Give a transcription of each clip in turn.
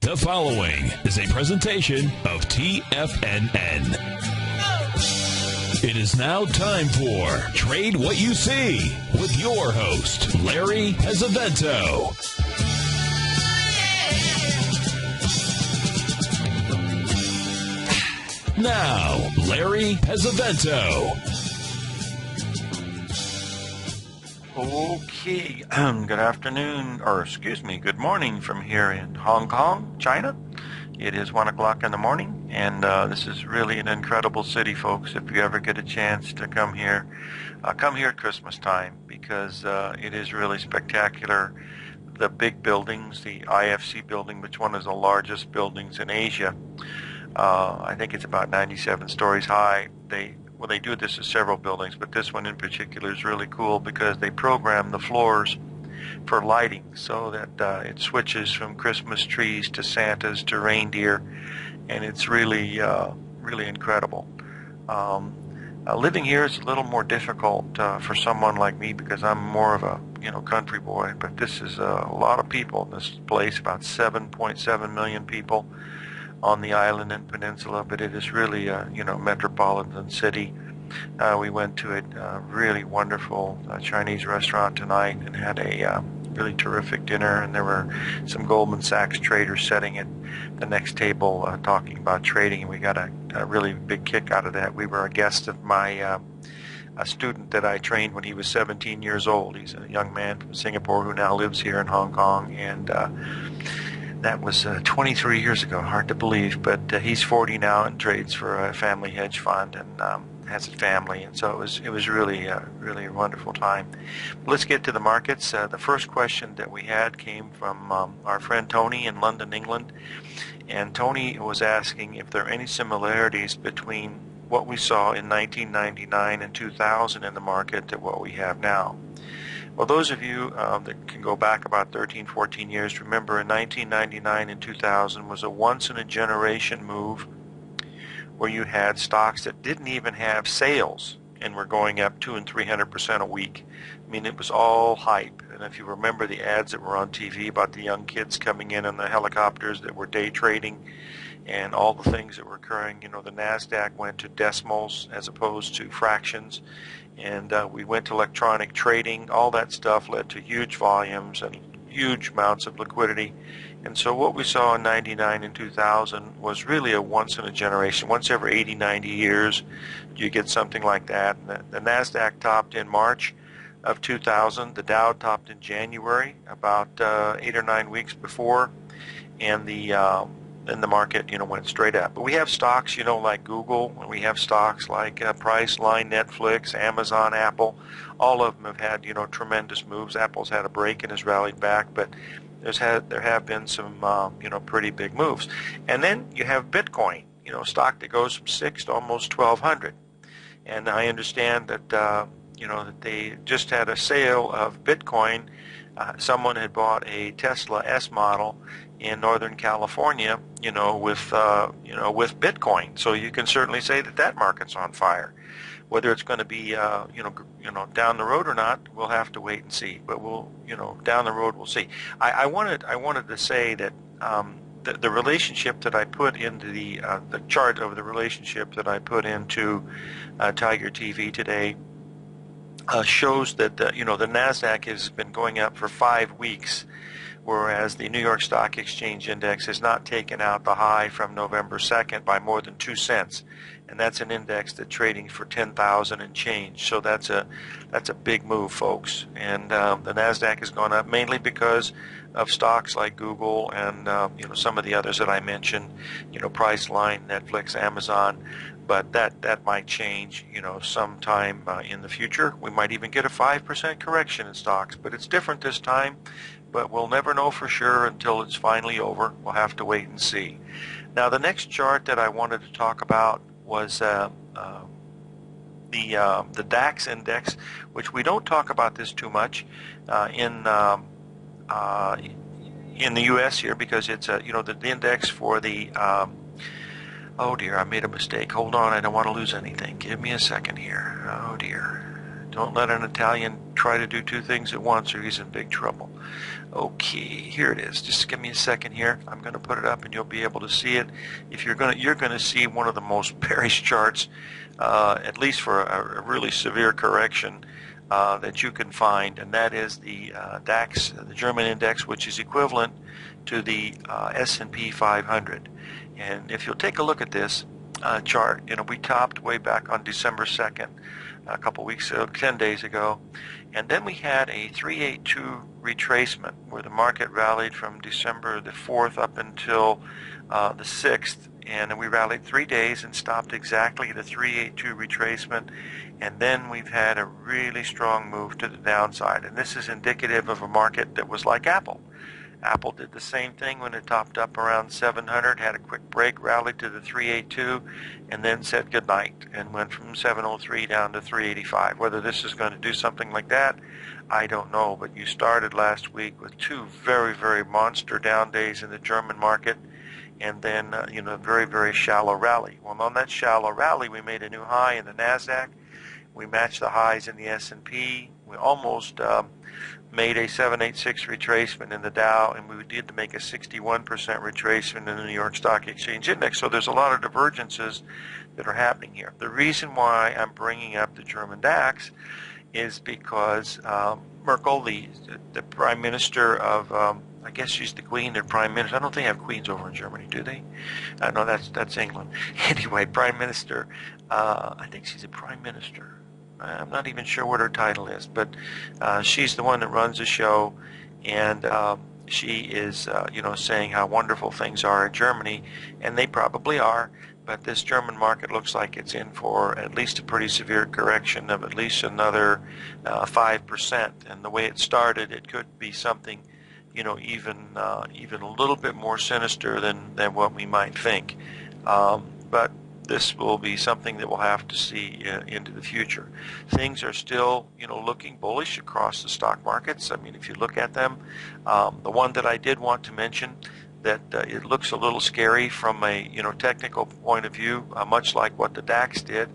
The following is a presentation of TFNN. It is now time for Trade What You See with your host, Larry Pesavento. Now, Larry Pesavento. Okay, good afternoon, or excuse me, good morning from here in Hong Kong, China. It is 1 o'clock in the morning, and this is really an incredible city, folks. If you ever get a chance to come here at Christmas time, because it is really spectacular. The big buildings, the IFC building, which one is the largest buildings in Asia, I think it's about 97 stories high. They do this at several buildings, but this one in particular is really cool because they program the floors for lighting so that it switches from Christmas trees to Santas to reindeer, and it's really incredible. Living here is a little more difficult for someone like me because I'm more of a country boy, but this is a lot of people in this place, about 7.7 million people on the island and peninsula, but it is really a metropolitan city. We went to a really wonderful Chinese restaurant tonight and had a really terrific dinner, and there were some Goldman Sachs traders sitting at the next table talking about trading, and we got a really big kick out of that. We were a guest of my a student that I trained when he was 17 years old. He's a young man from Singapore who now lives here in Hong Kong, and that was 23 years ago. Hard to believe, but he's 40 now and trades for a family hedge fund and has a family, and so it was really a wonderful time. Let's get to the markets. The first question that we had came from our friend Tony in London, England, and Tony was asking if there are any similarities between what we saw in 1999 and 2000 in the market to what we have now. Well, those of you that can go back about 13, 14 years, remember in 1999 and 2000 was a once-in-a-generation move where you had stocks that didn't even have sales and were going up 200% and 300% a week. I mean, it was all hype. And if you remember the ads that were on TV about the young kids coming in on the helicopters that were day trading and all the things that were occurring, the NASDAQ went to decimals as opposed to fractions. And we went to electronic trading. All that stuff led to huge volumes and huge amounts of liquidity. And so what we saw in 99 and 2000 was really a once in a generation. Once every 80, 90 years, you get something like that. And the NASDAQ topped in March of 2000. The Dow topped in January, about 8 or 9 weeks before. And the market, went straight up. But we have stocks, like Google, and we have stocks like Priceline, Netflix, Amazon, Apple. All of them have had, tremendous moves. Apple's had a break and has rallied back, but there have been some, pretty big moves. And then you have Bitcoin, stock that goes from 6 to almost 1,200. And I understand that, that they just had a sale of Bitcoin. Someone had bought a Tesla S model in Northern California, with Bitcoin. So you can certainly say that market's on fire. Whether it's going to be, down the road or not, we'll have to wait and see. But we'll, down the road, we'll see. I wanted to say that the relationship that I put into the chart of the relationship that I put into Tiger TV today shows that the NASDAQ has been going up for 5 weeks, whereas the New York Stock Exchange Index has not taken out the high from November 2nd by more than 2 cents, and that's an index that's trading for 10,000 and change. So that's a big move, folks. And the NASDAQ has gone up mainly because of stocks like Google and some of the others that I mentioned, Priceline, Netflix, Amazon. But that might change, sometime in the future. We might even get a 5% correction in stocks, but it's different this time. But we'll never know for sure until it's finally over. We'll have to wait and see. Now, the next chart that I wanted to talk about was the DAX index, which we don't talk about this too much in the U.S. here because it's the index for the oh dear, I made a mistake. Hold on, I don't want to lose anything. Give me a second here. Oh dear. Don't let an Italian try to do two things at once or he's in big trouble. Okay, here it is. Just give me a second here. I'm going to put it up and you'll be able to see it. If you're going to see one of the most bearish charts, at least for a really severe correction that you can find, and that is the DAX, the German index, which is equivalent to the S&P 500. And if you'll take a look at this chart, we topped way back on December 2nd, a couple weeks ago, 10 days ago, and then we had a 382 retracement where the market rallied from December the 4th up until the 6th, and we rallied 3 days and stopped exactly at a 382 retracement, and then we've had a really strong move to the downside, and this is indicative of a market that was like Apple. Apple did the same thing when it topped up around 700, had a quick break, rallied to the 382, and then said goodnight and went from 703 down to 385. Whether this is going to do something like that, I don't know, but you started last week with two very, very monster down days in the German market, and then, a very, very shallow rally. Well, on that shallow rally, we made a new high in the NASDAQ. We matched the highs in the S&P. We almost made a 786 retracement in the Dow, and we did make a 61% retracement in the New York Stock Exchange Index. So there's a lot of divergences that are happening here. The reason why I'm bringing up the German DAX is because Merkel, the Prime Minister of, I guess she's the Queen, the Prime Minister. I don't think they have queens over in Germany, do they? No, that's England. Anyway, Prime Minister, I think she's a Prime Minister. I'm not even sure what her title is, but she's the one that runs the show, and she is, saying how wonderful things are in Germany, and they probably are, but this German market looks like it's in for at least a pretty severe correction of at least another 5%, and the way it started, it could be something, even a little bit more sinister than what we might think, but this will be something that we'll have to see into the future. Things are still, looking bullish across the stock markets. I mean, if you look at them, the one that I did want to mention that it looks a little scary from a, technical point of view, much like what the DAX did,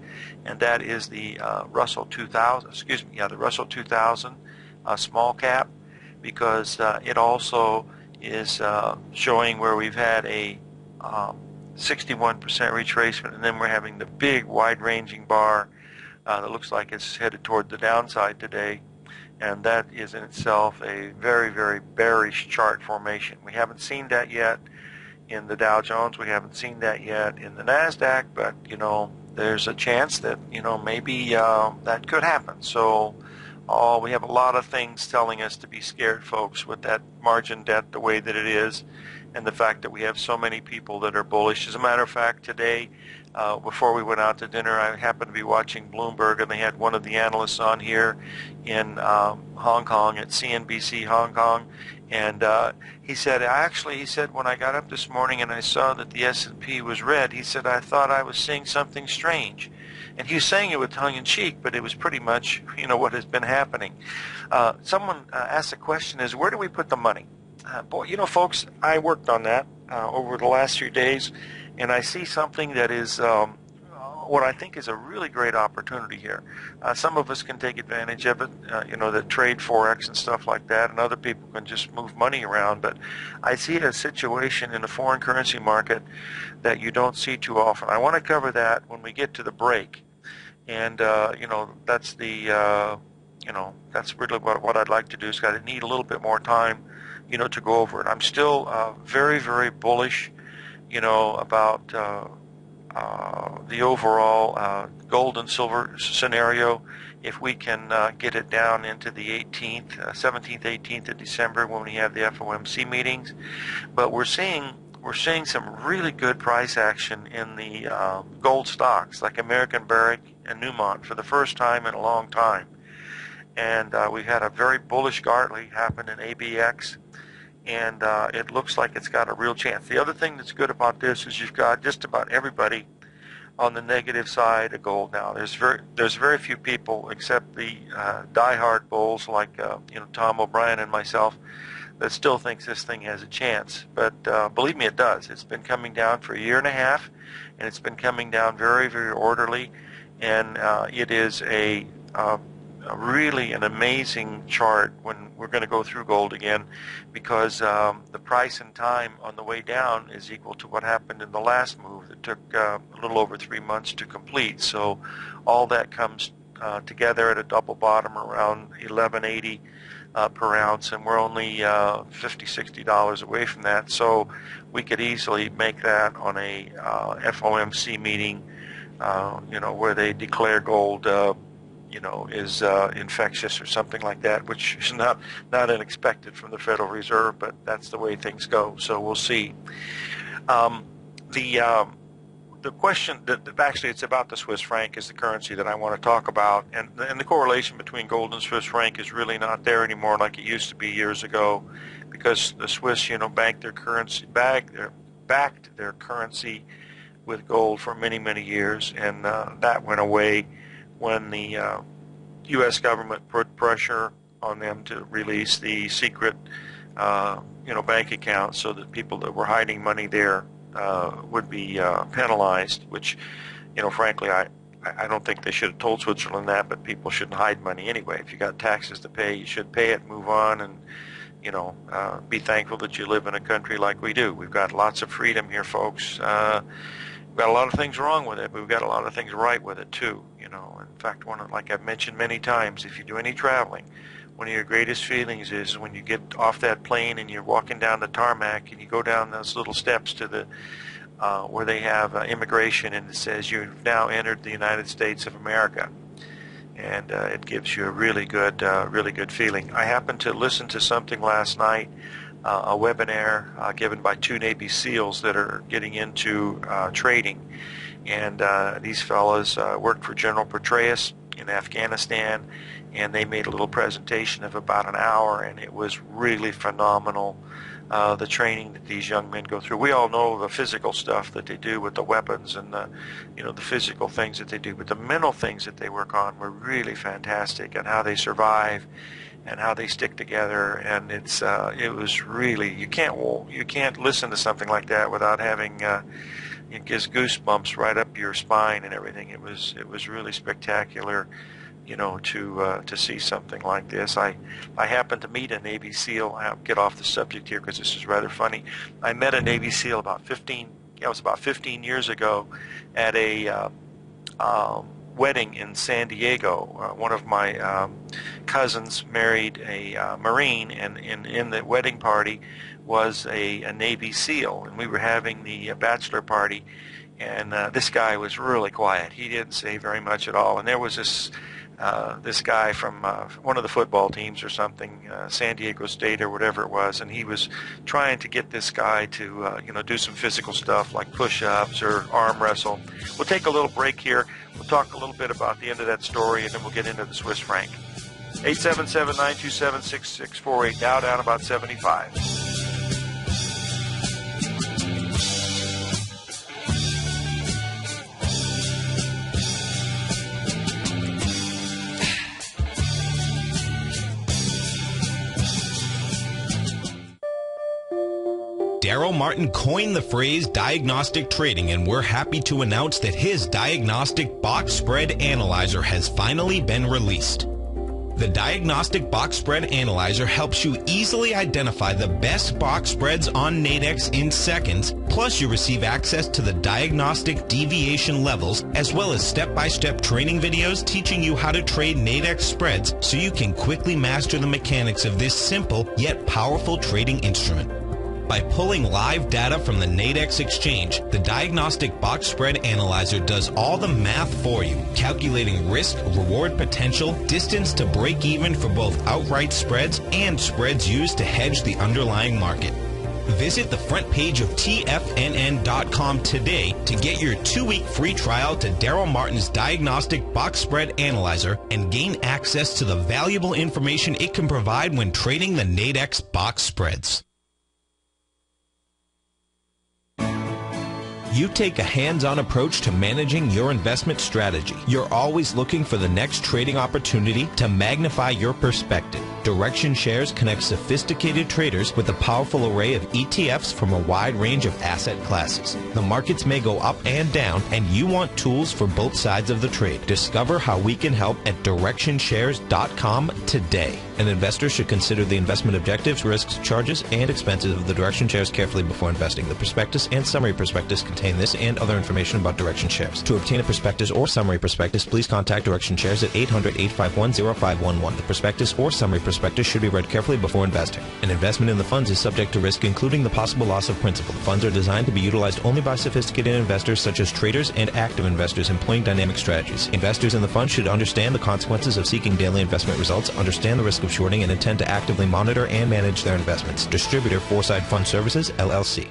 and that is the Russell 2000. The Russell 2000 small cap, because it also is showing where we've had a 61% retracement, and then we're having the big wide-ranging bar that looks like it's headed toward the downside today, and that is in itself a very, very bearish chart formation. We haven't seen that yet in the Dow Jones. We haven't seen that yet in the NASDAQ, but, there's a chance that, maybe that could happen. So we have a lot of things telling us to be scared, folks, with that margin debt the way that it is, and the fact that we have so many people that are bullish. As a matter of fact, today, before we went out to dinner, I happened to be watching Bloomberg, and they had one of the analysts on here in Hong Kong at CNBC Hong Kong, and he said, when I got up this morning and I saw that the S&P was red, he said, I thought I was seeing something strange. And he was saying it with tongue-in-cheek, but it was pretty much, what has been happening. Someone asked the question is, where do we put the money? Folks, I worked on that over the last few days, and I see something that is what I think is a really great opportunity here. Some of us can take advantage of it, that trade Forex and stuff like that, and other people can just move money around. But I see a situation in the foreign currency market that you don't see too often. I want to cover that when we get to the break, and that's the that's really what I'd like to do. Is I need a little bit more time, to go over it. I'm still very, very bullish, about the overall gold and silver scenario. If we can get it down into the 17th, 18th of December when we have the FOMC meetings, but we're seeing some really good price action in the gold stocks like American Barrick and Newmont for the first time in a long time. And we had a very bullish Gartley happen in ABX, and it looks like it's got a real chance. The other thing that's good about this is you've got just about everybody on the negative side of gold now. There's very few people except the diehard bulls like Tom O'Brien and myself that still thinks this thing has a chance. But believe me, it does. It's been coming down for a year and a half, and it's been coming down very, very orderly, and it is a really an amazing chart when we're going to go through gold again, because the price and time on the way down is equal to what happened in the last move that took a little over 3 months to complete. So all that comes together at a double bottom around 1180 per ounce, and we're only $50-$60 away from that. So we could easily make that on a FOMC meeting, where they declare gold is infectious or something like that, which is not unexpected from the Federal Reserve, but that's the way things go. So we'll see. The question that actually it's about the Swiss franc is the currency that I want to talk about, and the correlation between gold and Swiss franc is really not there anymore like it used to be years ago, because the Swiss, backed their currency with gold for many years, and that went away when the U.S. government put pressure on them to release the secret, bank accounts, so that people that were hiding money there would be penalized. Which, frankly, I don't think they should have told Switzerland that, but people shouldn't hide money anyway. If you got taxes to pay, you should pay it, move on, and be thankful that you live in a country like we do. We've got lots of freedom here, folks. We've got a lot of things wrong with it, but we've got a lot of things right with it too. In fact, like I've mentioned many times, if you do any traveling, one of your greatest feelings is when you get off that plane and you're walking down the tarmac and you go down those little steps to the where they have immigration, and it says you've now entered the United States of America, and it gives you a really good feeling. I happened to listen to something last night, a webinar given by 2 Navy SEALs that are getting into trading, and these fellas worked for General Petraeus in Afghanistan, and they made a little presentation of about an hour, and it was really phenomenal, the training that these young men go through. We all know the physical stuff that they do with the weapons and the physical things that they do, but the mental things that they work on were really fantastic, and how they survive and how they stick together. And it was really, you can't listen to something like that without having it gives goosebumps right up your spine and everything. It was really spectacular, to see something like this. I happened to meet a Navy SEAL. I'll get off the subject here because this is rather funny. I met a Navy SEAL about 15 years ago at a wedding in San Diego. One of my cousins married a Marine, and in the wedding party was a Navy SEAL, and we were having the bachelor party, and this guy was really quiet. He didn't say very much at all, and there was this guy from one of the football teams or something, San Diego State or whatever it was, and he was trying to get this guy to do some physical stuff like push-ups or arm wrestle. We'll take a little break here. We'll talk a little bit about the end of that story, and then we'll get into the Swiss franc. 877-927-6648, down about 75. Daryl Martin coined the phrase diagnostic trading, and we're happy to announce that his diagnostic box spread analyzer has finally been released. The Diagnostic Box Spread Analyzer helps you easily identify the best box spreads on Nadex in seconds, plus you receive access to the diagnostic deviation levels, as well as step-by-step training videos teaching you how to trade Nadex spreads so you can quickly master the mechanics of this simple yet powerful trading instrument. By pulling live data from the Nadex exchange, the Diagnostic Box Spread Analyzer does all the math for you, calculating risk, reward potential, distance to break even for both outright spreads and spreads used to hedge the underlying market. Visit the front page of TFNN.com today to get your 2-week free trial to Daryl Martin's Diagnostic Box Spread Analyzer and gain access to the valuable information it can provide when trading the Nadex box spreads. You take a hands-on approach to managing your investment strategy. You're always looking for the next trading opportunity to magnify your perspective. Direction Shares connects sophisticated traders with a powerful array of ETFs from a wide range of asset classes. The markets may go up and down, and you want tools for both sides of the trade. Discover how we can help at DirectionShares.com today. An investor should consider the investment objectives, risks, charges, and expenses of the Direction Shares carefully before investing. The prospectus and summary prospectus contain this and other information about Direction Shares. To obtain a prospectus or summary prospectus, please contact Direction Shares at 800-851-0511. The prospectus or summary prospectus should be read carefully before investing. An investment in the funds is subject to risk, including the possible loss of principal. The funds are designed to be utilized only by sophisticated investors such as traders and active investors employing dynamic strategies. Investors in the fund should understand the consequences of seeking daily investment results, understand the risk of shorting, and intend to actively monitor and manage their investments. Distributor Foresight Fund Services, LLC.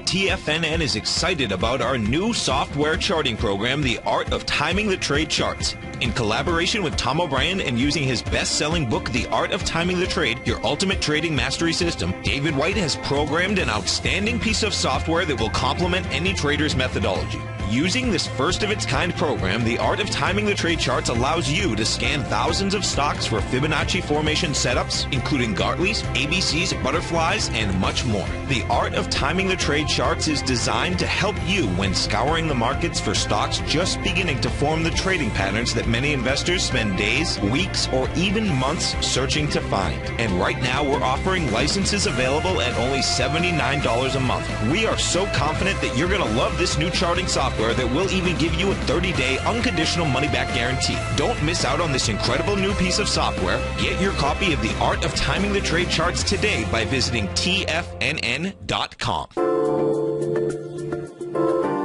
TFNN is excited about our new software charting program, The Art of Timing the Trade Charts. In collaboration with Tom O'Brien and using his best-selling book, The Art of Timing the Trade, Your Ultimate Trading Mastery System, David White has programmed an outstanding piece of software that will complement any trader's methodology. Using this first-of-its-kind program, The Art of Timing the Trade Charts allows you to scan thousands of stocks for Fibonacci formation setups, including Gartley's, ABCs, butterflies, and much more. The Art of Timing the Trade Charts is designed to help you when scouring the markets for stocks just beginning to form the trading patterns that many investors spend days, weeks, or even months searching to find. And right now, we're offering licenses available at only $79 a month. We are so confident that you're going to love this new charting software that will even give you a 30-day unconditional money-back guarantee. Don't miss out on this incredible new piece of software. Get your copy of The Art of Timing the Trade Charts today by visiting TFNN.com.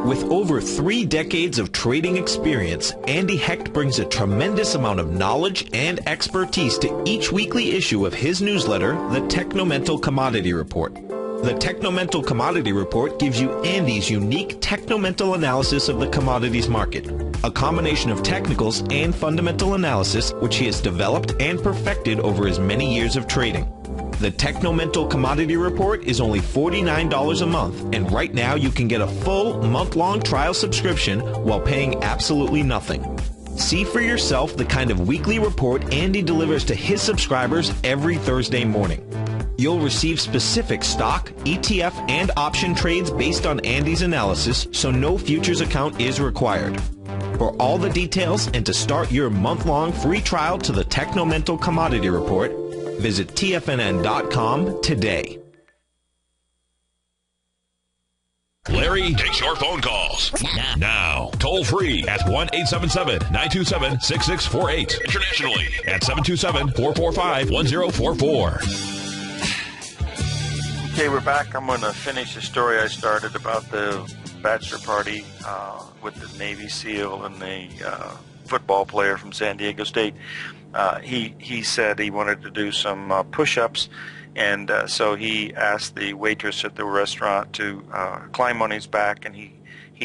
With over 3 decades of trading experience, Andy Hecht brings a tremendous amount of knowledge and expertise to each weekly issue of his newsletter, the Technomental Commodity Report. The Technomental Commodity Report gives you Andy's unique technomental analysis of the commodities market, a combination of technicals and fundamental analysis which he has developed and perfected over his many years of trading. The Technomental Commodity Report is only $49 a month, and right now you can get a full month-long trial subscription while paying absolutely nothing. See for yourself the kind of weekly report Andy delivers to his subscribers every Thursday morning. You'll receive specific stock, ETF, and option trades based on Andy's analysis, so no futures account is required. For all the details and to start your month-long free trial to the Technomental Commodity Report, visit TFNN.com today. Larry takes your phone calls now. Toll free at 1-877-927-6648. Internationally at 727-445-1044. Okay, we're back. I'm going to finish the story I started about the bachelor party with the Navy SEAL and the football player from San Diego State. He said he wanted to do some push-ups, and so he asked the waitress at the restaurant to climb on his back, and he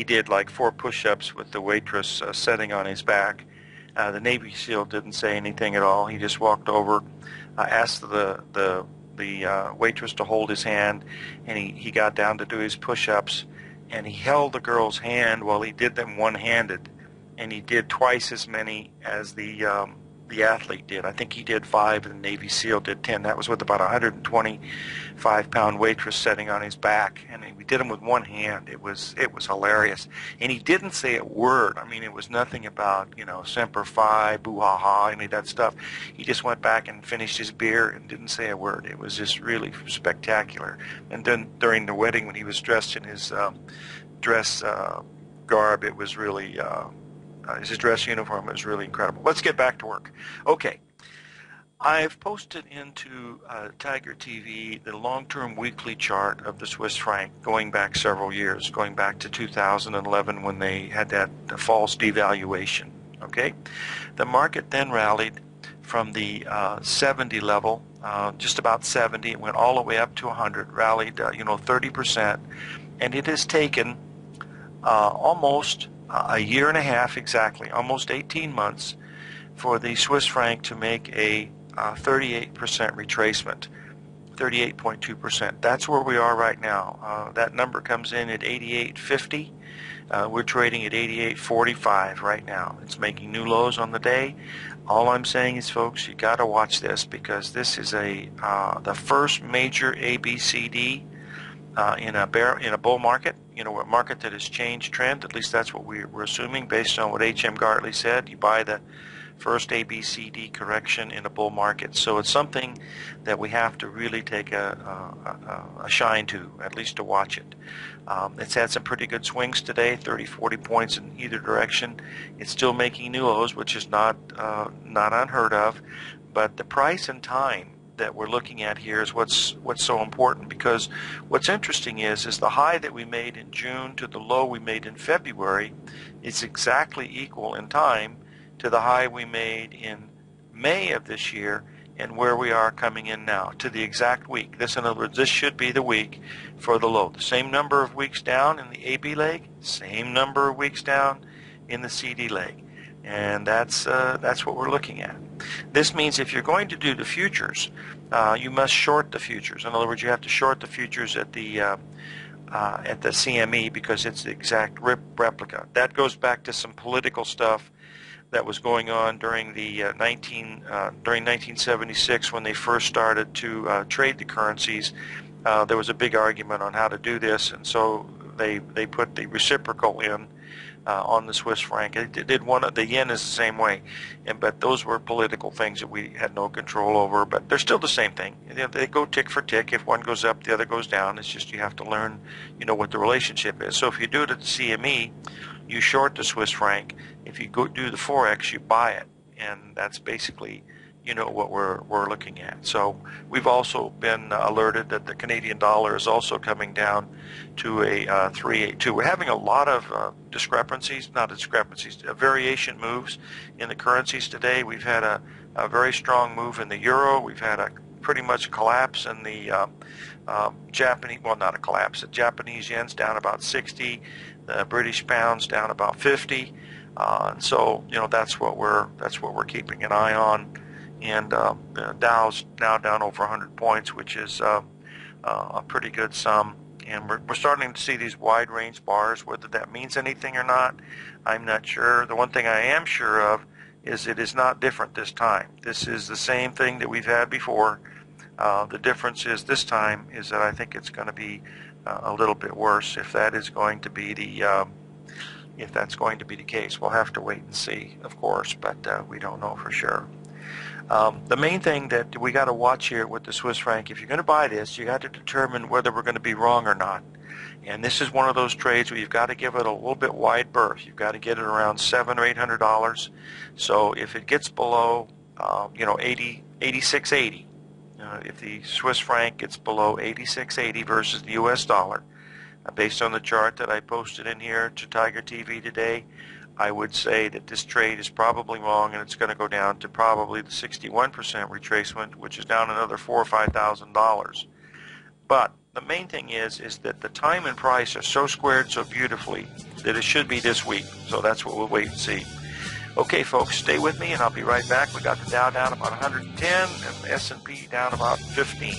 did like 4 push-ups with the waitress sitting on his back. The Navy SEAL didn't say anything at all. He just walked over, asked the waitress to hold his hand, and he got down to do his push-ups, and he held the girl's hand while he did them one-handed, and he did twice as many as the athlete did. I think he did 5 and the Navy SEAL did 10. That was with about a 125-pound waitress sitting on his back, and we did them with one hand. It was hilarious, and he didn't say a word. I mean, it was nothing about Semper Fi, boo ha ha, any of that stuff. He just went back and finished his beer and didn't say a word. It was just really spectacular. And then during the wedding, when he was dressed in his dress garb, it was really his dress uniform was really incredible. Let's get back to work. Okay. I've posted into Tiger TV the long-term weekly chart of the Swiss franc going back several years, going back to 2011 when they had that false devaluation. Okay? The market then rallied from the 70 level, just about 70. It went all the way up to 100, rallied 30%, and it has taken almost a year and a half exactly, almost 18 months, for the Swiss franc to make a 38% retracement. 38.2%. That's where we are right now. That number comes in at 88.50. We're trading at 88.45 right now. It's making new lows on the day. All I'm saying is, folks, you got to watch this, because this is the first major ABCD in a bull market. You know, a market that has changed trend. At least that's what we're assuming based on what H.M. Gartley said. You buy the first ABCD correction in a bull market. So it's something that we have to really take a shine to, at least to watch it. It's had some pretty good swings today, 30, 40 points in either direction. It's still making new lows, which is not unheard of. But the price and time that we're looking at here is what's so important, because what's interesting is the high that we made in June to the low we made in February is exactly equal in time to the high we made in May of this year and where we are coming in now, to the exact week. This, in other words, this should be the week for the low. The same number of weeks down in the AB leg, same number of weeks down in the CD leg. And that's what we're looking at. This means if you're going to do the futures, you must short the futures. In other words, you have to short the futures at the CME, because it's the exact replica. That goes back to some political stuff that was going on during the during 1976 when they first started to trade the currencies. There was a big argument on how to do this, and so they put the reciprocal in on the Swiss franc. It did the yen is the same way, but those were political things that we had no control over. But they're still the same thing. They go tick for tick. If one goes up, the other goes down. It's just you have to learn, what the relationship is. So if you do it at the CME, you short the Swiss franc. If you go do the Forex, you buy it, and that's basically, what we're looking at. So we've also been alerted that the Canadian dollar is also coming down to a 3.82. We're having a lot of variation moves in the currencies today. We've had a very strong move in the euro. We've had a pretty much collapse in the Japanese, well, not a collapse. The Japanese yen's down about 60. The British pound's down about 50. And so, that's what we're keeping an eye on. And Dow's now down over 100 points, which is a pretty good sum. And we're starting to see these wide range bars. Whether that means anything or not, I'm not sure. The one thing I am sure of is it is not different this time. This is the same thing that we've had before. The difference is this time is that I think it's going to be a little bit worse. If that is going to be if that's going to be the case, we'll have to wait and see, of course, but we don't know for sure. The main thing that we got to watch here with the Swiss franc, if you're going to buy this, you got to determine whether we're going to be wrong or not. And this is one of those trades where you've got to give it a little bit wide berth. You've got to get it around $700 or $800. So if it gets below, 86.80, if the Swiss franc gets below 86.80 versus the U.S. dollar, based on the chart that I posted in here to Tiger TV today, I would say that this trade is probably wrong, and it's going to go down to probably the 61% retracement, which is down another $4,000 or $5,000. But the main thing is that the time and price are so squared so beautifully that it should be this week. So that's what we'll wait and see. Okay, folks, stay with me, and I'll be right back. We got the Dow down about 110 and the S&P down about 15.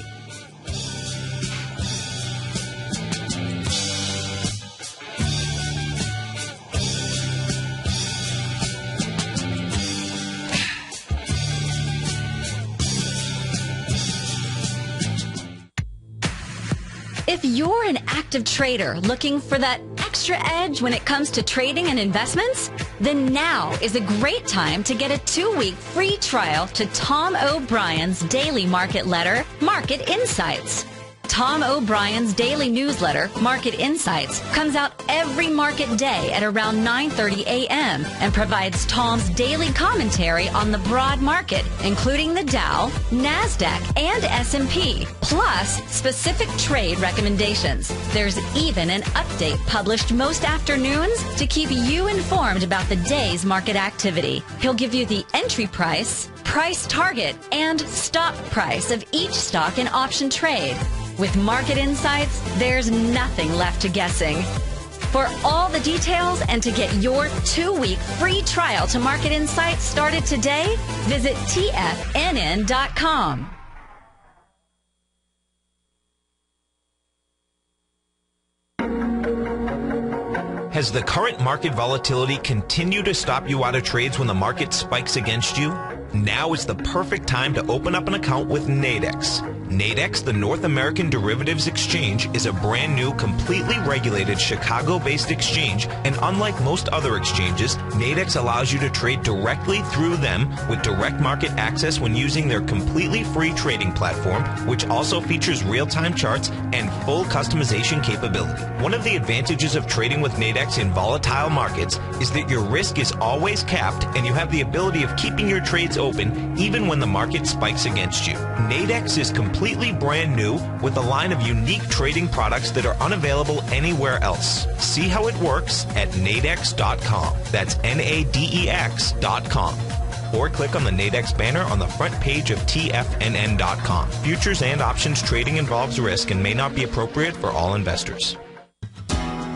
If you're an active trader looking for that extra edge when it comes to trading and investments, then now is a great time to get a 2-week free trial to Tom O'Brien's daily market letter, Market Insights. Tom O'Brien's daily newsletter, Market Insights, comes out every market day at around 9:30 a.m. and provides Tom's daily commentary on the broad market, including the Dow, NASDAQ, and S&P, plus specific trade recommendations. There's even an update published most afternoons to keep you informed about the day's market activity. He'll give you the entry price, price target, and stop price of each stock and option trade. With Market Insights, there's nothing left to guessing. For all the details and to get your 2-week free trial to Market Insights started today, visit TFNN.com. Has the current market volatility continued to stop you out of trades when the market spikes against you? Now is the perfect time to open up an account with Nadex. Nadex, the North American Derivatives Exchange, is a brand new, completely regulated Chicago-based exchange, and unlike most other exchanges, Nadex allows you to trade directly through them with direct market access when using their completely free trading platform, which also features real-time charts and full customization capability. One of the advantages of trading with Nadex in volatile markets is that your risk is always capped and you have the ability of keeping your trades open even when the market spikes against you. Nadex is completely brand new with a line of unique trading products that are unavailable anywhere else. See how it works at nadex.com. That's Nadex.com. Or click on the Nadex banner on the front page of TFNN.com. Futures and options trading involves risk and may not be appropriate for all investors.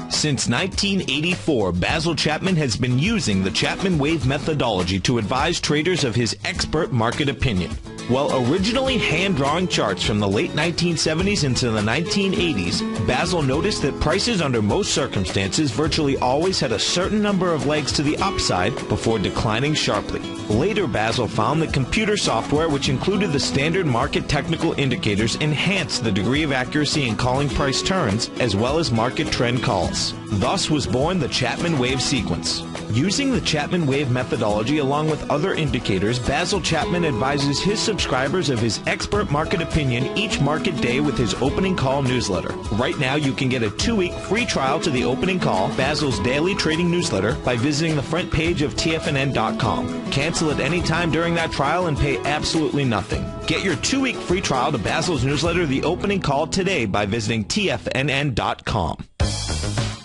Since 1984, Basil Chapman has been using the Chapman Wave methodology to advise traders of his expert market opinion. While originally hand-drawing charts from the late 1970s into the 1980s, Basil noticed that prices under most circumstances virtually always had a certain number of legs to the upside before declining sharply. Later, Basil found that computer software, which included the standard market technical indicators, enhanced the degree of accuracy in calling price turns, as well as market trend calls. Thus was born the Chapman Wave sequence. Using the Chapman Wave methodology along with other indicators, Basil Chapman advises his subscribers of his expert market opinion each market day with his opening call newsletter. Right now, you can get a 2-week free trial to the opening call, Basil's daily trading newsletter, by visiting the front page of TFNN.com. Cancel at any time during that trial and pay absolutely nothing. Get your 2-week free trial to Basil's newsletter, The Opening Call, today by visiting TFNN.com.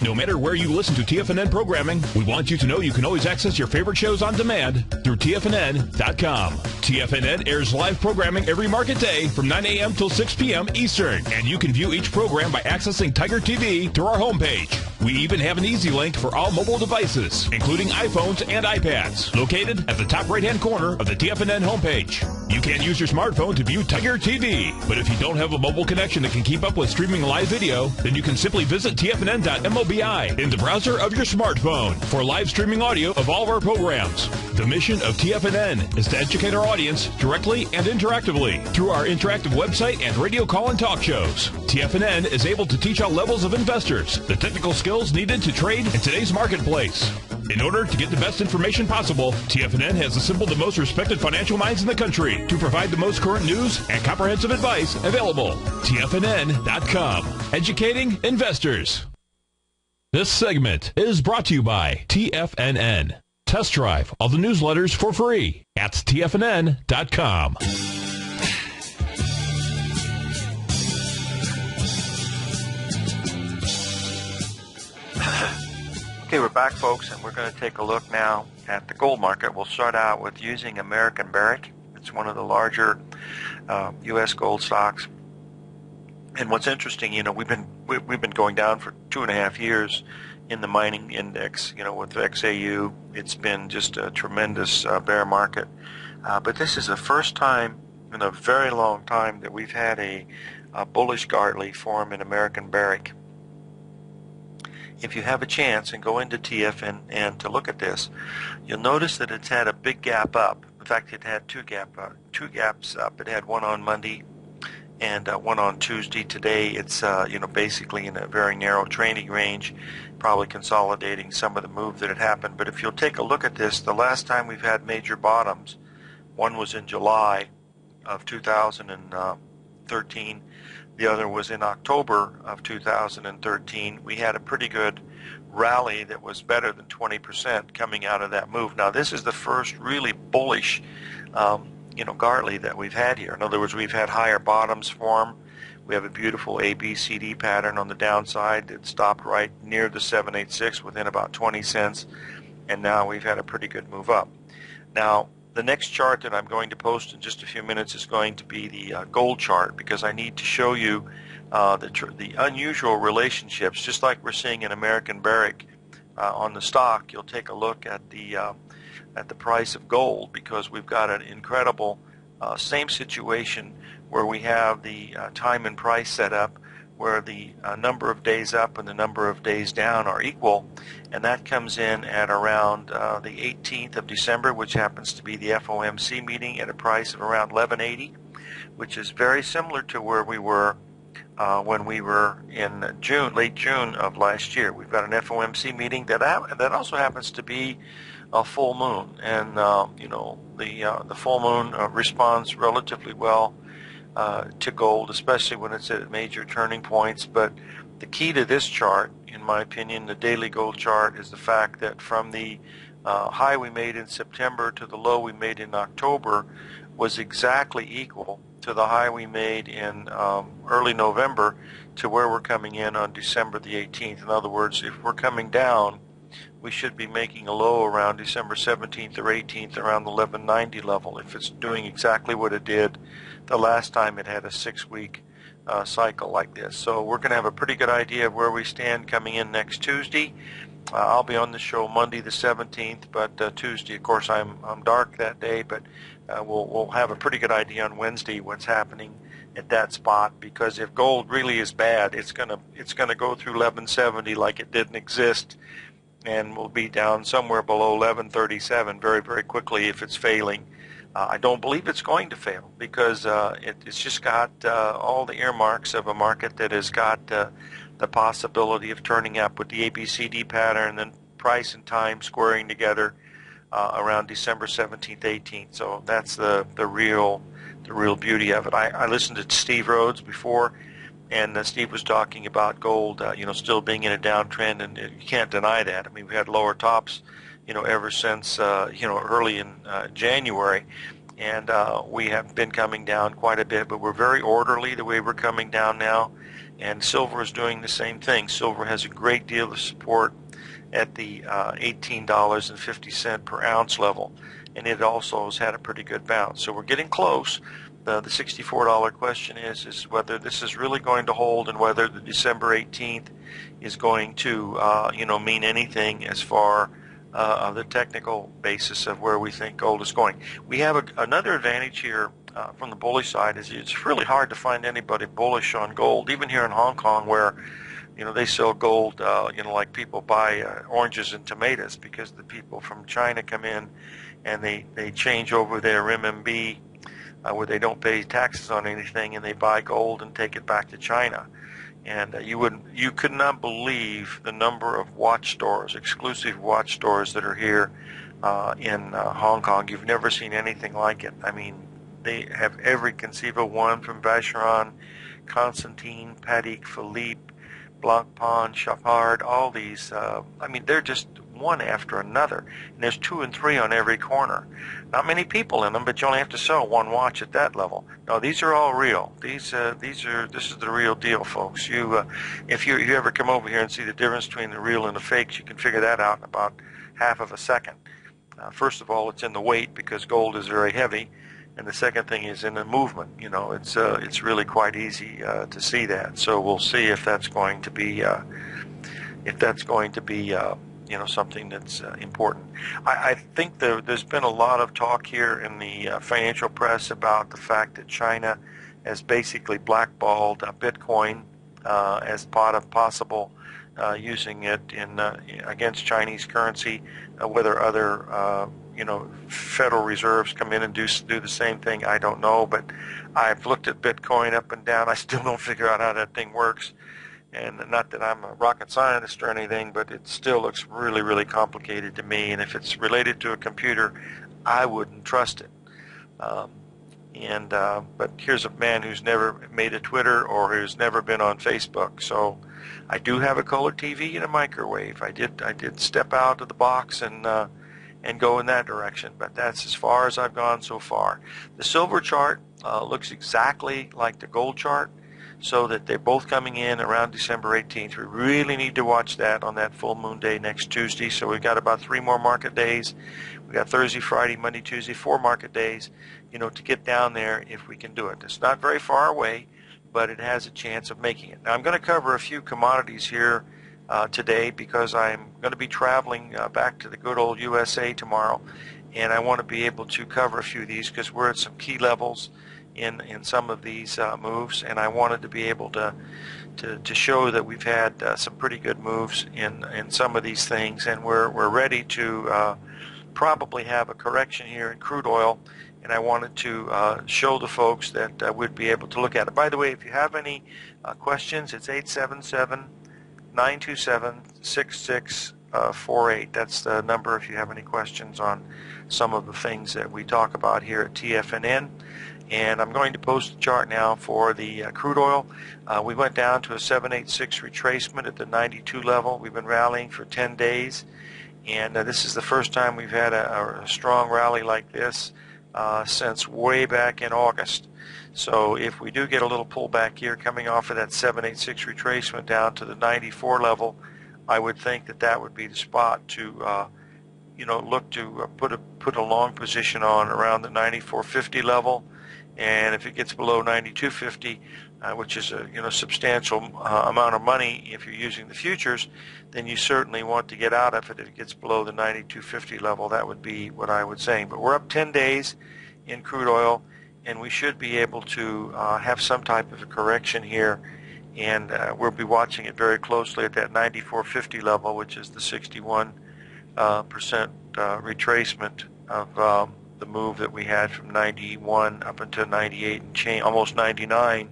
No matter where you listen to TFNN programming, we want you to know you can always access your favorite shows on demand through TFNN.com. TFNN airs live programming every market day from 9 a.m. till 6 p.m. Eastern, and you can view each program by accessing Tiger TV through our homepage. We even have an easy link for all mobile devices, including iPhones and iPads, located at the top right-hand corner of the TFNN homepage. You can use your smartphone to view Tiger TV, but if you don't have a mobile connection that can keep up with streaming live video, then you can simply visit TFNN.mobi in the browser of your smartphone for live streaming audio of all of our programs. The mission of TFNN is to educate our audience directly and interactively through our interactive website and radio call and talk shows. TFNN is able to teach all levels of investors the technical skills needed to trade in today's marketplace. In order to get the best information possible, TFNN has assembled the most respected financial minds in the country to provide the most current news and comprehensive advice available. TFNN.com. Educating investors. This segment is brought to you by TFNN. Test drive all the newsletters for free at TFNN.com. Okay, we're back, folks, and we're going to take a look now at the gold market. We'll start out with using American Barrick. It's one of the larger U.S. gold stocks. And what's interesting, we've been going down for 2.5 years in the mining index. With XAU, it's been just a tremendous bear market. But this is the first time in a very long time that we've had a bullish Gartley form in American Barrick. If you have a chance and go into TFNN to look at this, you'll notice that it's had a big gap up. In fact, it had two gaps up. It had one on Monday and one on Tuesday. Today, it's basically in a very narrow trading range, probably consolidating some of the move that had happened. But if you'll take a look at this, the last time we've had major bottoms, one was in July of 2013. The other was in October of 2013. We had a pretty good rally that was better than 20% coming out of that move. Now, this is the first really bullish, Gartley that we've had here. In other words, we've had higher bottoms form. We have a beautiful ABCD pattern on the downside that stopped right near the 786 within about 20 cents, and now we've had a pretty good move up. Now, the next chart that I'm going to post in just a few minutes is going to be the gold chart, because I need to show you the unusual relationships, just like we're seeing in American Barrick on the stock. You'll take a look at the price of gold, because we've got an incredible same situation where we have the time and price set up where the number of days up and the number of days down are equal, and that comes in at around the 18th of December, which happens to be the FOMC meeting at a price of around 11.80, which is very similar to where we were when we were in late June of last year. We've got an FOMC meeting that also happens to be a full moon, and the full moon responds relatively well to gold, especially when it's at major turning points. But the key to this chart, in my opinion, the daily gold chart, is the fact that from the high we made in September to the low we made in October was exactly equal to the high we made in early November to where we're coming in on December the 18th. In other words, if we're coming down, we should be making a low around December 17th or 18th around the 1190 level if it's doing exactly what it did the last time it had a 6-week cycle like this. So we're going to have a pretty good idea of where we stand coming in next Tuesday. I'll be on the show Monday the 17th, but Tuesday, of course, I'm dark that day, but we'll have a pretty good idea on Wednesday what's happening at that spot, because if gold really is bad, it's gonna go through 1170 like it didn't exist, and we'll be down somewhere below 1137 very, very quickly if it's failing. I don't believe it's going to fail, because it's just got all the earmarks of a market that has got the possibility of turning up with the ABCD pattern, then price and time squaring together around December 17th, 18th. So that's the real beauty of it. I listened to Steve Rhodes before, and Steve was talking about gold, still being in a downtrend, and you can't deny that. I mean, we had lower tops, ever since early in January, and we have been coming down quite a bit, but we're very orderly the way we're coming down now. And silver is doing the same thing. Silver has a great deal of support at the $18.50 per ounce level, and it also has had a pretty good bounce. So we're getting close. The $64 question is whether this is really going to hold, and whether the December 18th is going to mean anything as far the technical basis of where we think gold is going. We have another advantage here from the bullish side, is it's really hard to find anybody bullish on gold, even here in Hong Kong, where they sell gold like people buy oranges and tomatoes, because the people from China come in and they change over their RMB where they don't pay taxes on anything, and they buy gold and take it back to China. And you could not believe the number of watch stores, exclusive watch stores, that are here in Hong Kong. You've never seen anything like it. I mean, they have every conceivable one, from Vacheron, Constantine, Patek Philippe, Blancpain, Chopard, all these. They're just one after another. And there's 2 and 3 on every corner. Not many people in them, but you only have to sell one watch at that level. No, these are all real. This is the real deal, folks. If you ever come over here and see the difference between the real and the fakes, you can figure that out in about half of a second. First of all, it's in the weight, because gold is very heavy. And the second thing is in the movement. It's really quite easy to see that. So we'll see if that's going to be something that's important. I think there's been a lot of talk here in the financial press about the fact that China has basically blackballed Bitcoin as part of possible using it against Chinese currency, whether other Federal Reserves come in and do the same thing, I don't know. But I've looked at Bitcoin up and down. I still don't figure out how that thing works. And not that I'm a rocket scientist or anything, but it still looks really, really complicated to me. And if it's related to a computer, I wouldn't trust it. But here's a man who's never made a Twitter or who's never been on Facebook. So I do have a color TV and a microwave. I did step out of the box and go in that direction, but that's as far as I've gone so far. The silver chart looks exactly like the gold chart, so that they're both coming in around December 18th. We really need to watch that on that full moon day next Tuesday. So we've got about 3 more market days. We've got Thursday, Friday, Monday, Tuesday, 4 market days, to get down there if we can do it. It's not very far away, but it has a chance of making it. Now, I'm going to cover a few commodities here today, because I'm going to be traveling back to the good old USA tomorrow, and I want to be able to cover a few of these, because we're at some key levels, in some of these moves, and I wanted to be able to show that we've had some pretty good moves in some of these things, and we're ready to probably have a correction here in crude oil, and I wanted to show the folks that we'd be able to look at it. By the way, if you have any questions, it's 877-927-6648. That's the number if you have any questions on some of the things that we talk about here at TFNN. And I'm going to post a chart now for the crude oil. We went down to a 786 retracement at the 92 level. We've been rallying for 10 days, and this is the first time we've had a strong rally like this since way back in August. So if we do get a little pullback here coming off of that 786 retracement down to the 94 level, I would think that would be the spot to look to put a long position on around the 94.50 level. And if it gets below 92.50, which is a substantial amount of money if you're using the futures, then you certainly want to get out of it. If it gets below the 92.50 level, that would be what I would say. But we're up 10 days in crude oil, and we should be able to have some type of a correction here, and we'll be watching it very closely at that 94.50 level, which is the 61% retracement of the move that we had from 91 up until 98 and change, almost 99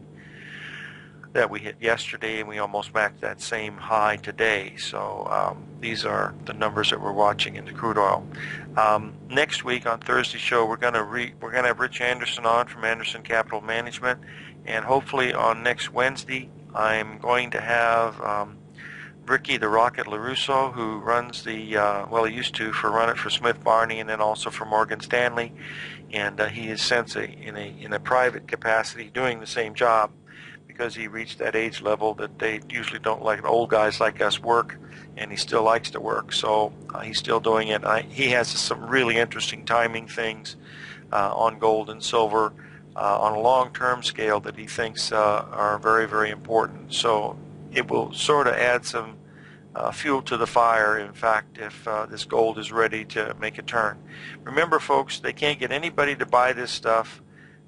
that we hit yesterday, and we almost matched that same high today. So these are the numbers that we're watching in the crude oil. Next week on Thursday's show, we're going to have Rich Anderson on from Anderson Capital Management, and hopefully on next Wednesday I'm going to have Ricky the Rocket LaRusso, who runs the, he used to run it for Smith Barney and then also for Morgan Stanley, and he is since in a private capacity doing the same job because he reached that age level that they usually don't like old guys like us work, and he still likes to work, so he's still doing it. He has some really interesting timing things on gold and silver on a long-term scale that he thinks are very, very important. So it will sort of add some fuel to the fire, in fact, if this gold is ready to make a turn. Remember, folks, they can't get anybody to buy this stuff,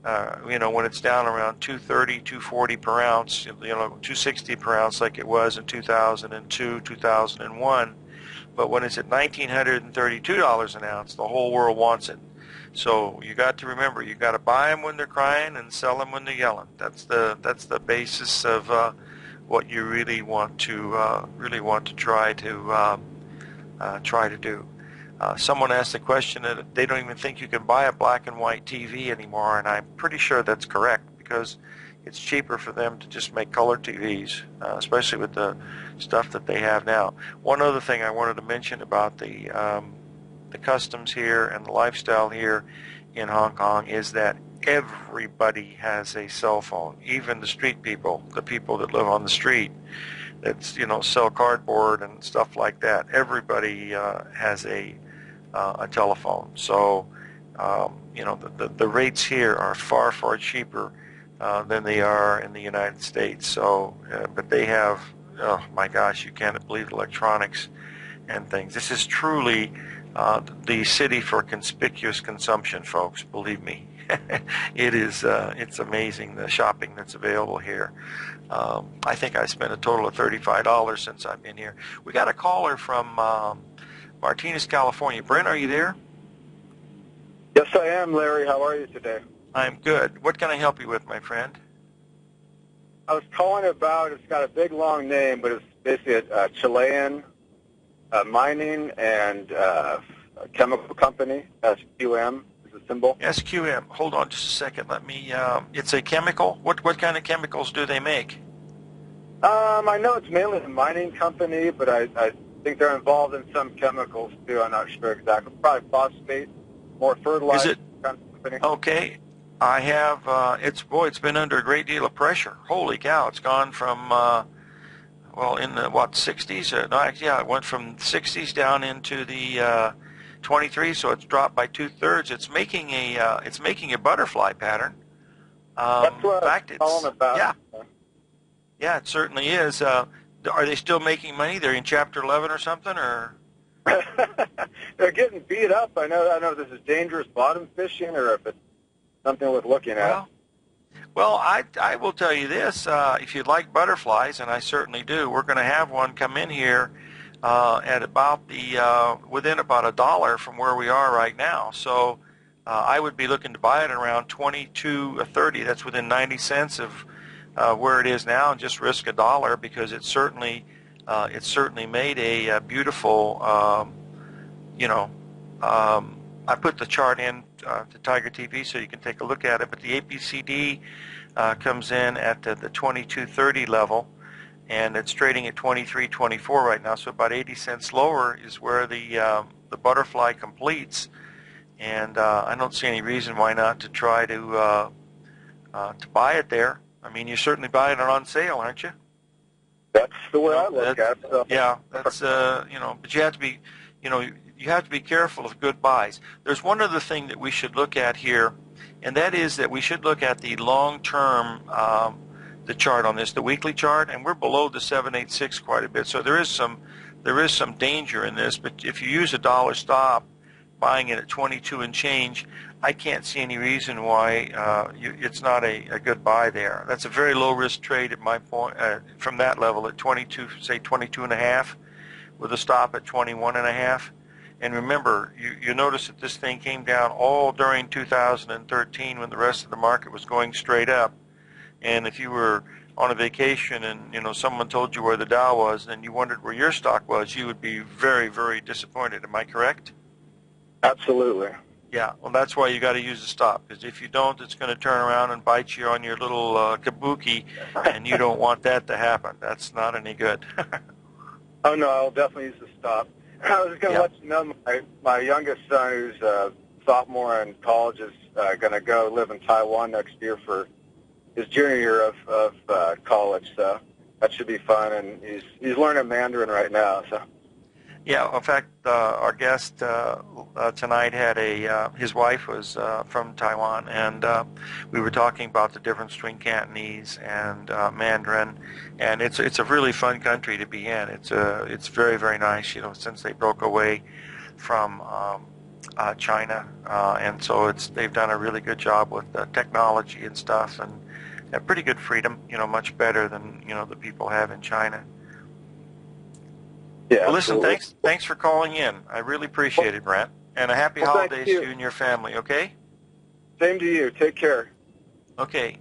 when it's down around 230, 240 per ounce, 260 per ounce like it was in 2002, 2001. But when it's at $1,932 an ounce, the whole world wants it. So you got to remember, you got to buy them when they're crying and sell them when they're yelling. That's the basis of what you really want to try to do. Someone asked the question that they don't even think you can buy a black and white TV anymore, and I'm pretty sure that's correct because it's cheaper for them to just make color TVs, especially with the stuff that they have now. One other thing I wanted to mention about the customs here and the lifestyle here in Hong Kong is that everybody has a cell phone, even the street people, the people that live on the street that sell cardboard and stuff like that. Everybody has a telephone. So the rates here are far, far cheaper than they are in the United States. So but they have, oh my gosh, you can't believe electronics and things. This is truly the city for conspicuous consumption, folks, believe me. It is, it's amazing the shopping that's available here. I think I spent a total of $35 since I've been here. We got a caller from Martinez, California. Brent, are you there? Yes, I am, Larry. How are you today? I'm good. What can I help you with, my friend? I was calling about, it's got a big, long name, but it's basically a Chilean mining and chemical company, SQM. Symbol. SQM. Hold on just a second. Let me. It's a chemical. What kind of chemicals do they make? I know it's mainly a mining company, but I think they're involved in some chemicals too. I'm not sure exactly. Probably phosphate, more fertilizer. Is it? Kind of company. Okay. I have. It's been under a great deal of pressure. Holy cow! It's gone from in the 60s. It went from 60s down into the 23, so it's dropped by 2/3. It's making a butterfly pattern. That's what I'm calling about. Yeah, it certainly is. Are they still making money? They're in Chapter 11 or something, or? They're getting beat up. I know this is dangerous bottom fishing, or if it's something worth looking at. Well, I will tell you this. If you like butterflies, and I certainly do, we're going to have one come in here at about within about $1 from where we are right now. So I would be looking to buy it around 22.30. That's within 90 cents of where it is now, and just risk $1 because it's certainly made a beautiful, I put the chart in to Tiger TV so you can take a look at it, but the APCD comes in at the 22.30 level, and it's trading at 23.24 right now, so about 80 cents lower is where the butterfly completes, and I don't see any reason why not to try to buy it there. I mean, you're certainly buying it on sale, aren't you? That's the way I look at it. So. Yeah, that's but you have to be, you have to be careful of good buys. There's one other thing that we should look at here, and that is that we should look at the long-term, the chart on this, the weekly chart, and we're below the 786 quite a bit. So there is some danger in this. But if you use $1 stop, buying it at 22 and change, I can't see any reason why it's not a good buy there. That's a very low-risk trade at my point from that level at 22, say 22.5, with a stop at 21.5. And remember, you notice that this thing came down all during 2013 when the rest of the market was going straight up. And if you were on a vacation and someone told you where the Dow was and you wondered where your stock was, you would be very, very disappointed. Am I correct? Absolutely. Yeah, well, that's why you got to use the stop, because if you don't, it's going to turn around and bite you on your little kabuki, and you don't want that to happen. That's not any good. Oh, no, I'll definitely use the stop. I was going to let you know my youngest son, who's a sophomore in college, is going to go live in Taiwan next year for his junior year of college. So that should be fun, and he's learning Mandarin right now. So. Yeah, in fact, our guest tonight had his wife was from Taiwan, and we were talking about the difference between Cantonese and Mandarin, and it's a really fun country to be in. It's very, very nice, since they broke away from China, and so they've done a really good job with technology and stuff, and have pretty good freedom, much better than the people have in China. Yeah, well, listen, thanks for calling in. I really appreciate it, Brent. And a happy holidays to you and your family, okay? Same to you. Take care. Okay.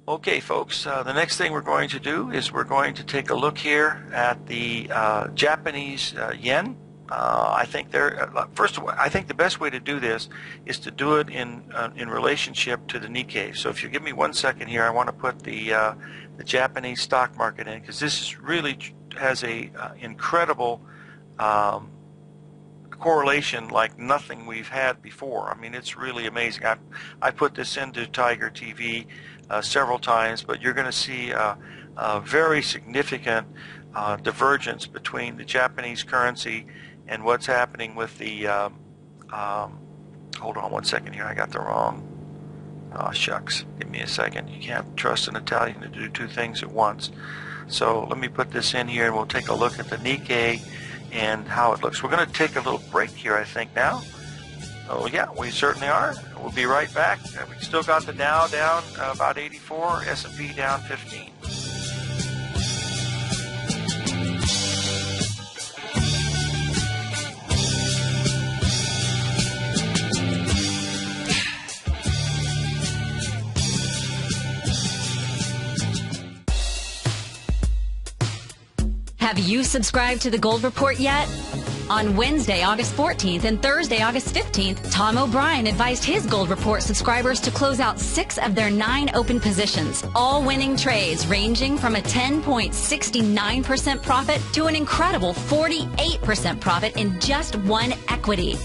Okay, folks, the next thing we're going to do is we're going to take a look here at the Japanese yen. I think first of all, I think the best way to do this is to do it in relationship to the Nikkei. So if you give me 1 second here, I want to put the Japanese stock market in, because this really has a incredible correlation like nothing we've had before. I mean, it's really amazing. I put this into Tiger TV several times, but you're going to see a very significant divergence between the Japanese currency and what's happening with the hold on 1 second here, I got the wrong shucks, give me a second. You can't trust an Italian to do two things at once. So let me put this in here and we'll take a look at the Nikkei and how it looks. We're going to take a little break here, I think, now. Oh yeah, we certainly are. We'll be right back. We still got the Dow down about 84, S&P down 15. Have you subscribed to the Gold Report yet? On Wednesday, August 14th and Thursday, August 15th, Tom O'Brien advised his Gold Report subscribers to close out 6 of their 9 open positions, all winning trades ranging from a 10.69% profit to an incredible 48% profit in just one equity.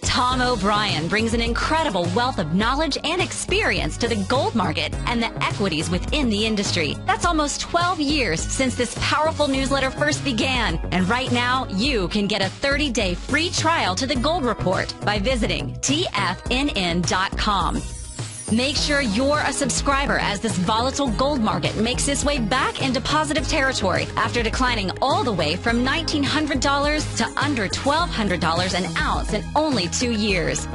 Tom O'Brien brings an incredible wealth of knowledge and experience to the gold market and the equities within the industry. That's almost 12 years since this powerful newsletter first began. And right now, you can get a 30-day free trial to the Gold Report by visiting TFNN.com. Make sure you're a subscriber as this volatile gold market makes its way back into positive territory after declining all the way from $1,900 to under $1,200 an ounce in only 2 years.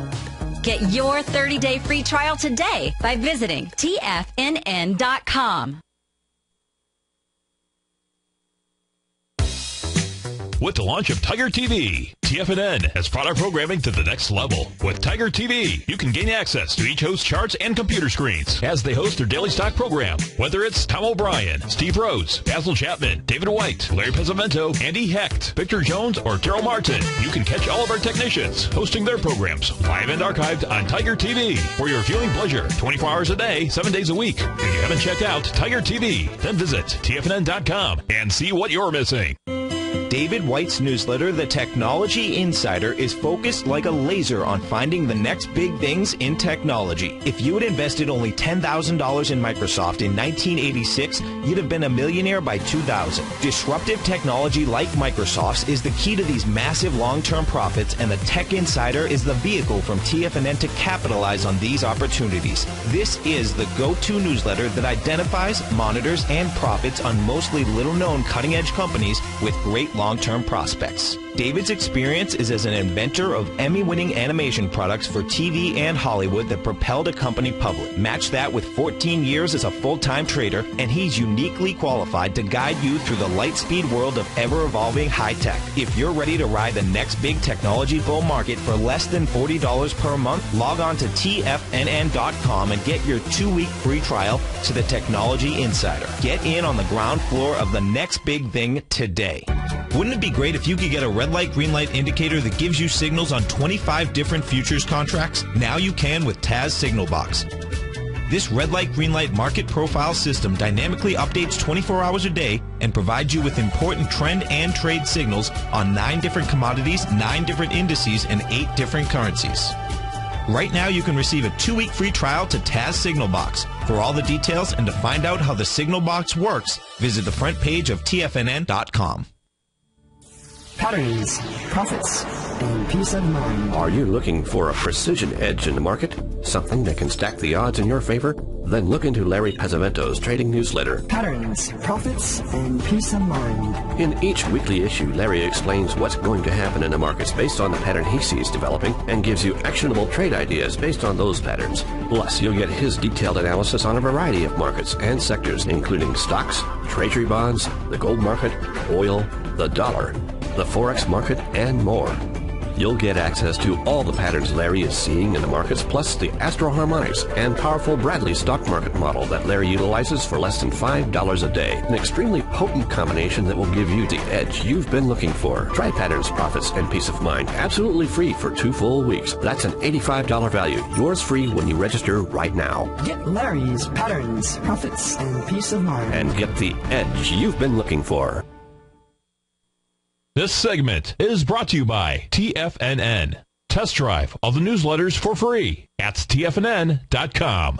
Get your 30-day free trial today by visiting TFNN.com. With the launch of Tiger TV, TFNN has brought our programming to the next level. With Tiger TV, you can gain access to each host's charts and computer screens as they host their daily stock program. Whether it's Tom O'Brien, Steve Rhodes, Basil Chapman, David White, Larry Pesavento, Andy Hecht, Victor Jones, or Terrell Martin, you can catch all of our technicians hosting their programs live and archived on Tiger TV for your viewing pleasure 24 hours a day, 7 days a week. If you haven't checked out Tiger TV, then visit TFNN.com and see what you're missing. David White's newsletter, The Technology Insider, is focused like a laser on finding the next big things in technology. If you had invested only $10,000 in Microsoft in 1986, you'd have been a millionaire by 2000. Disruptive technology like Microsoft's is the key to these massive long-term profits, and the Tech Insider is the vehicle from TFNN to capitalize on these opportunities. This is the go-to newsletter that identifies, monitors, and profits on mostly little-known cutting-edge companies with great long-term prospects. David's experience is as an inventor of Emmy-winning animation products for TV and Hollywood that propelled a company public. Match that with 14 years as a full-time trader, and he's uniquely qualified to guide you through the light-speed world of ever-evolving high-tech. If you're ready to ride the next big technology bull market for less than $40 per month, log on to TFNN.com and get your 2-week free trial to the Technology Insider. Get in on the ground floor of the next big thing today. Wouldn't it be great if you could get a red light, green light indicator that gives you signals on 25 different futures contracts? Now you can with Taz Signal Box. This red light, green light market profile system dynamically updates 24 hours a day and provides you with important trend and trade signals on 9 different commodities, 9 different indices, and 8 different currencies. Right now you can receive a 2-week free trial to Taz Signal Box. For all the details and to find out how the Signal Box works, visit the front page of TFNN.com. Patterns, profits, and peace of mind. Are you looking for a precision edge in the market? Something that can stack the odds in your favor? Then look into Larry Pesavento's trading newsletter. Patterns, profits, and peace of mind. In each weekly issue, Larry explains what's going to happen in the markets based on the pattern he sees developing and gives you actionable trade ideas based on those patterns. Plus, you'll get his detailed analysis on a variety of markets and sectors, including stocks, treasury bonds, the gold market, oil, the dollar, the Forex market, and more. You'll get access to all the patterns Larry is seeing in the markets, plus the Astro Harmonics and powerful Bradley stock market model that Larry utilizes for less than $5 a day. An extremely potent combination that will give you the edge you've been looking for. Try Patterns, Profits, and Peace of Mind absolutely free for 2 full weeks. That's an $85 value. Yours free when you register right now. Get Larry's Patterns, Profits, and Peace of Mind. And get the edge you've been looking for. This segment is brought to you by TFNN. Test drive all the newsletters for free at TFNN.com.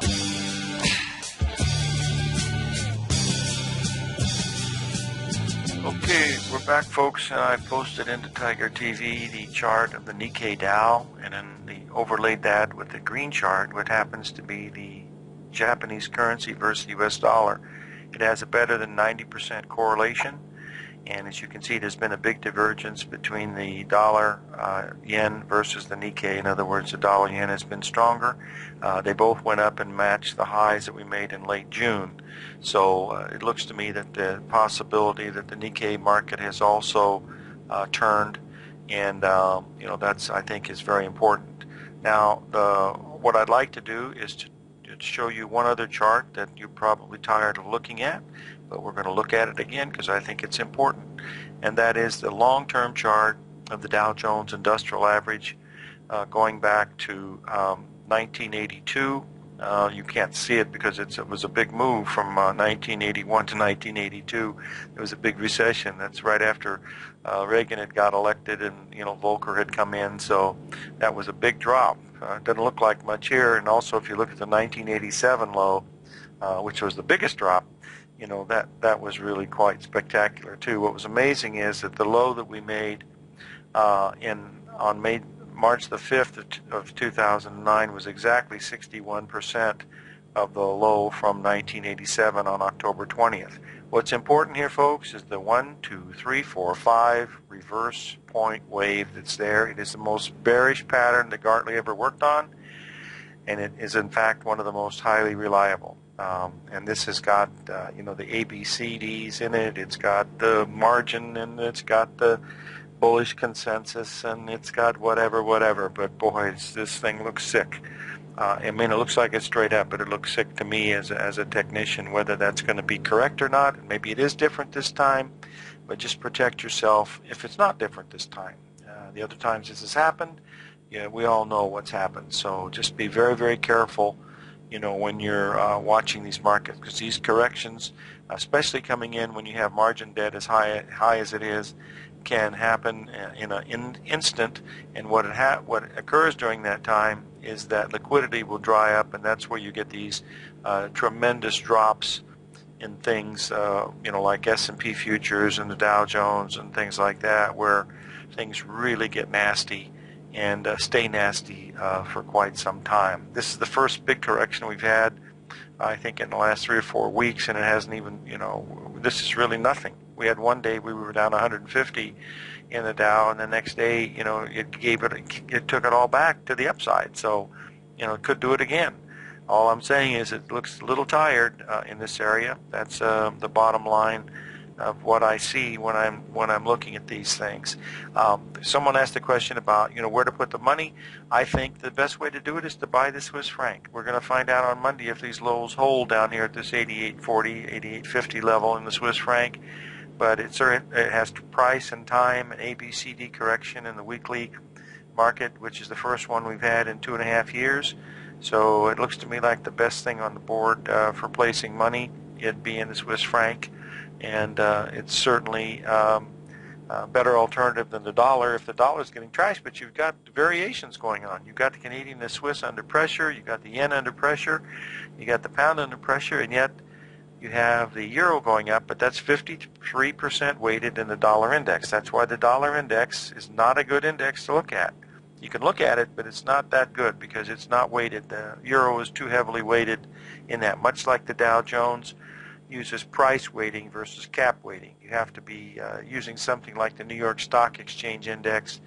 Okay, we're back, folks. I posted into Tiger TV the chart of the Nikkei Dow, and then overlaid that with the green chart, what happens to be the Japanese currency versus the U.S. dollar. It has a better than 90% correlation. And as you can see, there's been a big divergence between the dollar yen versus the Nikkei. In other words, the dollar yen has been stronger. They both went up and matched the highs that we made in late June. So it looks to me that the possibility that the Nikkei market has also turned, and that's, I think, is very important. Now, what I'd like to do is to show you one other chart that you're probably tired of looking at, but we're going to look at it again because I think it's important, and that is the long-term chart of the Dow Jones Industrial Average going back to 1982. You can't see it because it was a big move from 1981 to 1982. There was a big recession. That's right after Reagan had got elected, and Volcker had come in, so that was a big drop. It doesn't look like much here, and also if you look at the 1987 low, which was the biggest drop, that was really quite spectacular too. What was amazing is that the low that we made on March the 5th of 2009 was exactly 61% of the low from 1987 on October 20th. What's important here, folks, is the 1, 2, 3, 4, 5 reverse point wave that's there. It is the most bearish pattern that Gartley ever worked on. and it is in fact one of the most highly reliable. And this has got the ABCDs in it. It's got the margin, and it's got the bullish consensus, and it's got whatever. But boy, this thing looks sick. I mean, it looks like it's straight up, but it looks sick to me as a technician. Whether that's going to be correct or not, maybe it is different this time, but just protect yourself if it's not different this time. The other times this has happened, we all know what's happened. So just be very, very careful, when you're watching these markets, because these corrections, especially coming in when you have margin debt as high as it is, can happen in an instant. And what occurs during that time is that liquidity will dry up, and that's where you get these tremendous drops in things, like S&P futures and the Dow Jones and things like that, where things really get nasty and stay nasty for quite some time. This is the first big correction we've had, I think, in the last 3 or 4 weeks, and it hasn't even, this is really nothing. We had one day we were down 150 in the Dow, and the next day, it took it all back to the upside. So, it could do it again. All I'm saying is it looks a little tired in this area. That's the bottom line of what I see when I'm looking at these things. Someone asked a question about where to put the money. I think the best way to do it is to buy the Swiss franc. We're going to find out on Monday if these lows hold down here at this 88.40, 88.50 level in the Swiss franc. But it has price and time and ABCD correction in the weekly market, which is the first one we've had in 2.5 years. So it looks to me like the best thing on the board for placing money, it'd be in the Swiss franc. And it's certainly a better alternative than the dollar if the dollar is getting trashed. But you've got variations going on. You've got the Canadian, the Swiss under pressure. You've got the yen under pressure. You got the pound under pressure, and yet you have the euro going up. But that's 53% weighted in the dollar index. That's why the dollar index is not a good index to look at. You can look at it, but it's not that good because it's not weighted. The euro is too heavily weighted in that, much like the Dow Jones uses price weighting versus cap weighting. You have to be using something like the New York Stock Exchange Index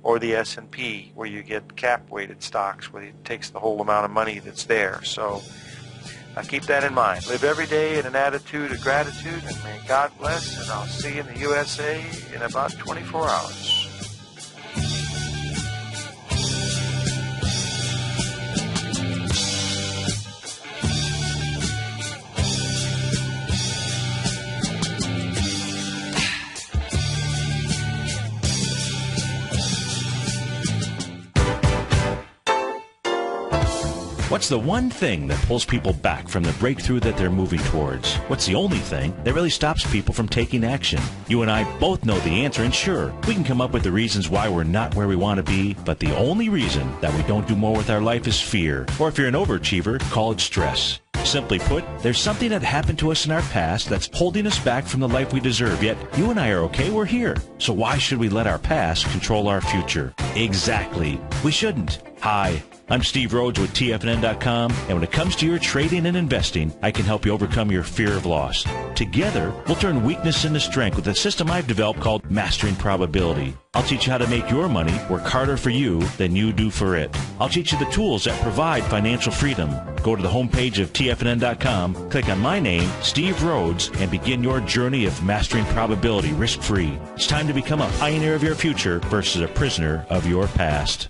or the S&P, where you get cap weighted stocks, where it takes the whole amount of money that's there. So keep that in mind. Live every day in an attitude of gratitude, and may God bless, and I'll see you in the USA in about 24 hours. What's the one thing that pulls people back from the breakthrough that they're moving towards? What's the only thing that really stops people from taking action? You and I both know the answer, and sure, we can come up with the reasons why we're not where we want to be, but the only reason that we don't do more with our life is fear. Or if you're an overachiever, call it stress. Simply put, there's something that happened to us in our past that's holding us back from the life we deserve, yet you and I are okay, we're here. So why should we let our past control our future? Exactly. We shouldn't. Hi, I'm Steve Rhodes with TFNN.com, and when it comes to your trading and investing, I can help you overcome your fear of loss. Together, we'll turn weakness into strength with a system I've developed called Mastering Probability. I'll teach you how to make your money work harder for you than you do for it. I'll teach you the tools that provide financial freedom. Go to the homepage of TFNN.com, click on my name, Steve Rhodes, and begin your journey of mastering probability risk-free. It's time to become a pioneer of your future versus a prisoner of your past.